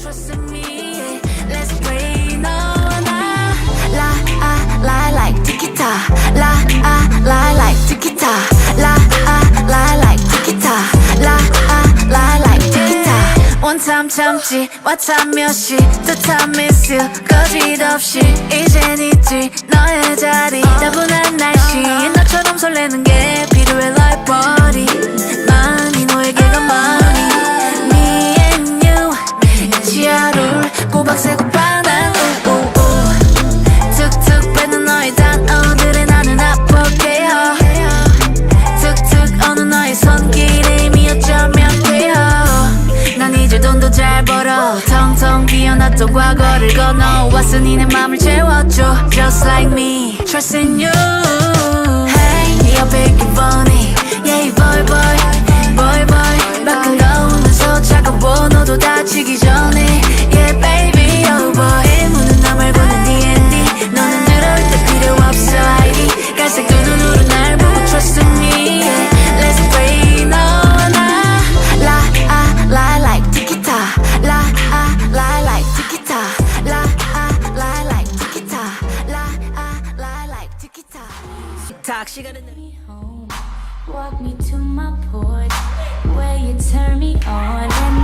trust in me, yeah. Let's play no lie like Tikita, lie like Tikita, lie like Tikita, lie like Tikita. One time 참지, what time 몇 시, two time miss you, 거짓 없이 이젠 있지 너의 자리. 따분한 날씨에 너처럼 설레는 게 필요해 like body. 많이 너에게가 많이 me and you 지하를 꼬박 세고 반한 툭툭 뱉는 너의 단어들에 나는 아플게요. 툭툭 어느 너의 손길에 이미 어쩌면 돼요. 난 이제 돈도 잘 벌어 텅텅 비어놨던 과거를 건너왔으니 내 맘을 채워줘. Just like me, trust in you. Hey, you're big and funny. Yeah, boy, boy, boy, boy. 밖은 더우면서 차가워 너도 다치기 전에. Yeah, baby, oh boy. 문은 나 말고는 D&D. 너는 들어올 때 필요 없어 ID. 갈색 두 눈으로 날 보고 trust in me. Yeah, let's play no lie like Tikita, lie like Tikita, lie like Tikita, lie like Tikita. TikTok 시간은 home. Walk me to my porch where you turn me on and